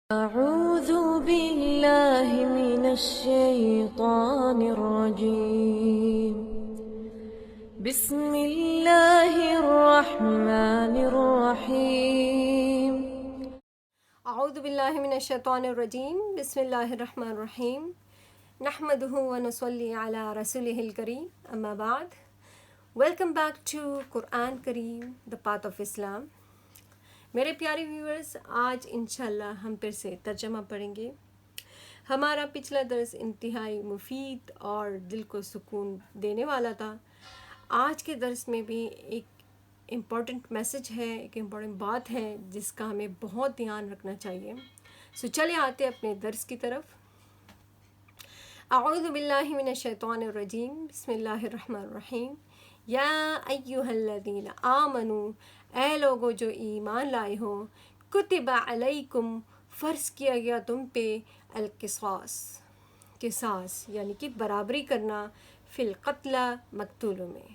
أعوذ بالله من الشيطان الرجيم بسم الله الرحمن الرحيم اعوذ باللہ من الشیطان الرجیم بسم اللہ الرحمن الرحیم نحمدہ ونصلی علی رسولہ الکریم اما بعد. Welcome back to Quran Kareem the path of Islam. میرے پیارے ویورز، آج انشاءاللہ ہم پھر سے ترجمہ پڑھیں گے. ہمارا پچھلا درس انتہائی مفید اور دل کو سکون دینے والا تھا. آج کے درس میں بھی ایک امپورٹنٹ میسج ہے، ایک امپورٹنٹ بات ہے جس کا ہمیں بہت دھیان رکھنا چاہیے. چلے آتے اپنے درس کی طرف. اعوذ باللہ من الشیطان الرجیم بسم اللہ الرحمن الرحیم. یا ایہا الذین آمنوا، اے لوگو جو ایمان لائے ہو، کتب علیکم، فرض کیا گیا تم پہ، القصاص، قصاص یعنی کہ برابری کرنا، فی القتل، مقتولوں میں.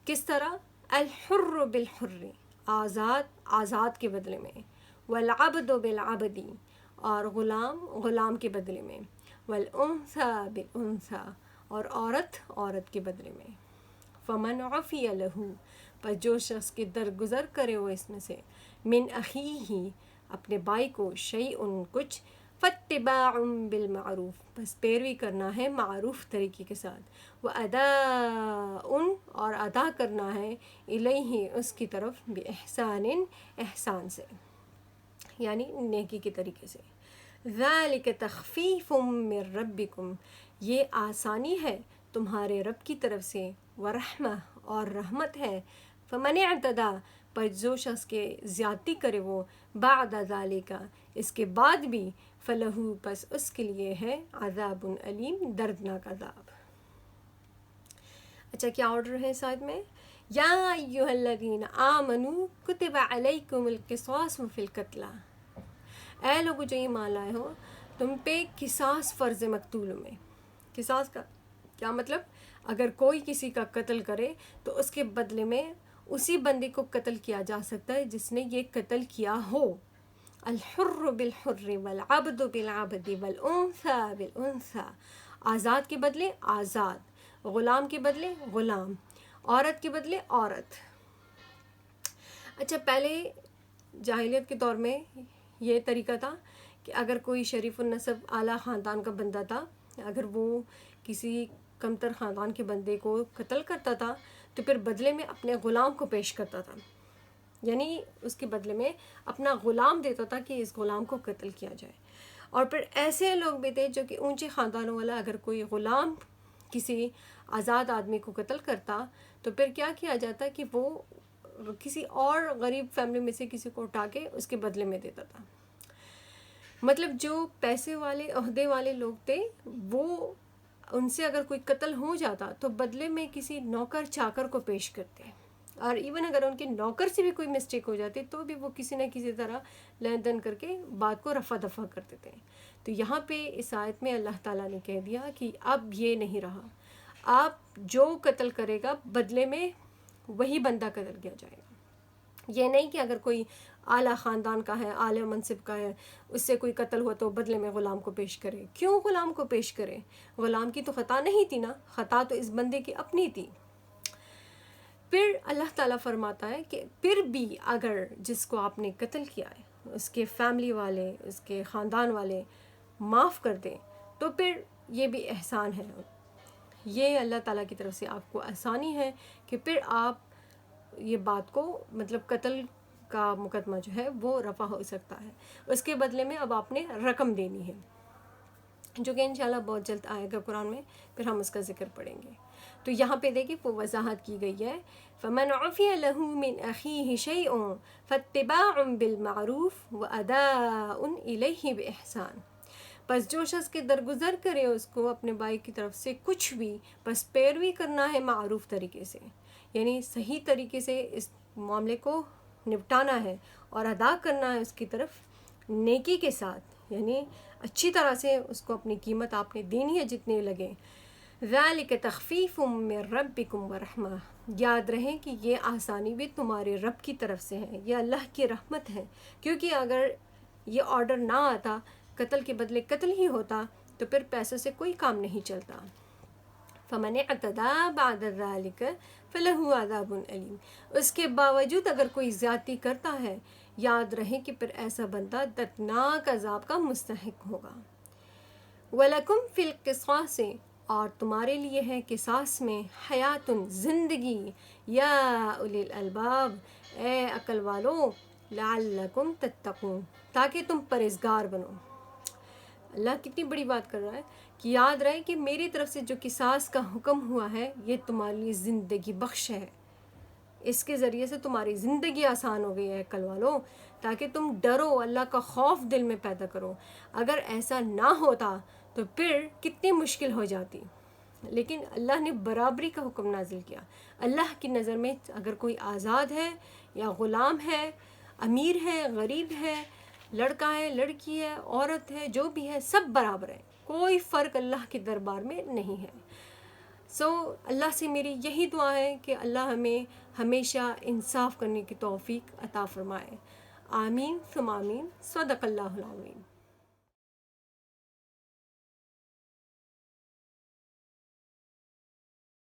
کس طرح؟ الحر بالحر، آزاد کے بدلے میں، والعبد بالعبد، اور غلام کے بدلے میں، والانثى بالانثى، اور عورت کے بدلے میں. فمن عفی لہ، پر جو شخص کے درگزر کرے وہ اس میں سے، من اخیہ، اپنے بھائی کو، شیئن، کچھ، فاتباع بالمعروف، بس پیروی کرنا ہے معروف طریقے کے ساتھ، واداء، اور ادا کرنا ہے، الیہ، اس کی طرف، باحسان، احسان سے، یعنی نیکی کے طریقے سے. ذالک تخفیف من ربکم، یہ آسانی ہے تمہارے رب کی طرف سے، ورحمہ، اور رحمت ہے. فمن اعتدی، پر جو شخص کے زیادتی کرے وہ، بعد ذالک، اس کے بعد بھی، فلہ، پس اس کے لیے ہے، عذاب علیم، دردناک عذاب. اچھا، کیا آرڈر ہے ساتھ میں؟ یا ایہا الذین آمنوا کتب علیکم القصاص فی القتلی، اے لوگو جو ایمان لائے ہو، تم پہ قصاص فرض مقتولوں میں. قصاص کا کیا مطلب؟ اگر کوئی کسی کا قتل کرے تو اس کے بدلے میں اسی بندے کو قتل کیا جا سکتا ہے جس نے یہ قتل کیا ہو. الحر بالحر، والعبد بالعبد، والانثى بالانثى، آزاد کے بدلے آزاد، غلام کے بدلے غلام، عورت کے بدلے عورت. اچھا، پہلے جاہلیت کے دور میں یہ طریقہ تھا کہ اگر کوئی شریف النسب اعلیٰ خاندان کا بندہ تھا، اگر وہ کسی کمتر خاندان کے بندے کو قتل کرتا تھا تو پھر بدلے میں اپنے غلام کو پیش کرتا تھا، یعنی اس کے بدلے میں اپنا غلام دیتا تھا کہ اس غلام کو قتل کیا جائے. اور پھر ایسے لوگ بھی تھے جو کہ اونچے خاندانوں والا، اگر کوئی غلام کسی آزاد آدمی کو قتل کرتا تو پھر کیا کیا جاتا کہ وہ کسی اور غریب فیملی میں سے کسی کو اٹھا کے اس کے بدلے میں دیتا تھا. مطلب جو پیسے والے، عہدے والے لوگ تھے، وہ ان سے اگر کوئی قتل ہو جاتا تو بدلے میں کسی نوکر چاکر کو پیش کرتے، اور ایون اگر ان کے نوکر سے بھی کوئی مسٹیک ہو جاتی تو بھی وہ کسی نہ کسی طرح لین دین کر کے بات کو رفع دفع کر دیتے. تو یہاں پہ اس آیت میں اللہ تعالیٰ نے کہہ دیا کہ اب یہ نہیں رہا، آپ جو قتل کرے گا بدلے میں وہی بندہ قتل کیا جائے گا. یہ نہیں کہ اگر کوئی اعلیٰ خاندان کا ہے، اعلیٰ منصب کا ہے، اس سے کوئی قتل ہوا تو بدلے میں غلام کو پیش کرے. کیوں غلام کو پیش کرے؟ غلام کی تو خطا نہیں تھی نا، خطا تو اس بندے کی اپنی تھی. پھر اللہ تعالیٰ فرماتا ہے کہ پھر بھی اگر جس کو آپ نے قتل کیا ہے اس کے فیملی والے، اس کے خاندان والے معاف کر دیں تو پھر یہ بھی احسان ہے. یہ اللہ تعالیٰ کی طرف سے آپ کو آسانی ہے کہ پھر آپ یہ بات کو، مطلب قتل کا مقدمہ جو ہے وہ رفع ہو سکتا ہے. اس کے بدلے میں اب آپ نے رقم دینی ہے، جو کہ انشاءاللہ بہت جلد آئے گا قرآن میں، پھر ہم اس کا ذکر پڑھیں گے. تو یہاں پہ دیکھیں وہ وضاحت کی گئی ہے. فمن عفی لہ من اخیہ شیء فاتباع بالمعروف واداء الیہ باحسان، پس جو شخص کے درگزر کرے اس کو اپنے بھائی کی طرف سے کچھ بھی، بس پیروی کرنا ہے معروف طریقے سے، یعنی صحیح طریقے سے اس معاملے کو نپٹانا ہے اور ادا کرنا ہے اس کی طرف نیکی کے ساتھ، یعنی اچھی طرح سے اس کو اپنی قیمت آپ نے دینی ہے جتنے لگے. ذالک تخفیف من ربکم ورحمہ، یاد رہیں کہ یہ آسانی بھی تمہارے رب کی طرف سے ہے، یہ اللہ کی رحمت ہے. کیونکہ اگر یہ آرڈر نہ آتا، قتل کے بدلے قتل ہی ہوتا، تو پھر پیسوں سے کوئی کام نہیں چلتا۔ فمن اعتدی بعد ذلک فلہ عذاب علیم، اس کے باوجود اگر کوئی زیادتی کرتا ہے، یاد رہے کہ پھر ایسا بندہ دردناک عذاب کا مستحق ہوگا۔ وَلَكُمْ فِي الْقِصَاصِ، اور تمہارے لیے ہے قصاص میں حیات، زندگی، یا اولی الالباب، اے عقل والو، لعلکم تتقون، تاکہ تم پرہیزگار بنو۔ اللہ کتنی بڑی بات کر رہا ہے کہ یاد رہے کہ میری طرف سے جو قصاص کا حکم ہوا ہے یہ تمہارے لیے زندگی بخش ہے، اس کے ذریعے سے تمہاری زندگی آسان ہو گئی ہے عقل والو، تاکہ تم ڈرو، اللہ کا خوف دل میں پیدا کرو۔ اگر ایسا نہ ہوتا تو پھر کتنی مشکل ہو جاتی، لیکن اللہ نے برابری کا حکم نازل کیا۔ اللہ کی نظر میں اگر کوئی آزاد ہے یا غلام ہے، امیر ہے، غریب ہے، لڑکا ہے، لڑکی ہے، عورت ہے، جو بھی ہے، سب برابر ہے، کوئی فرق اللہ کے دربار میں نہیں ہے۔ اللہ سے میری یہی دعا ہے کہ اللہ ہمیں ہمیشہ انصاف کرنے کی توفیق عطا فرمائے۔ آمین ثم آمین۔ صدق اللہ العظیم۔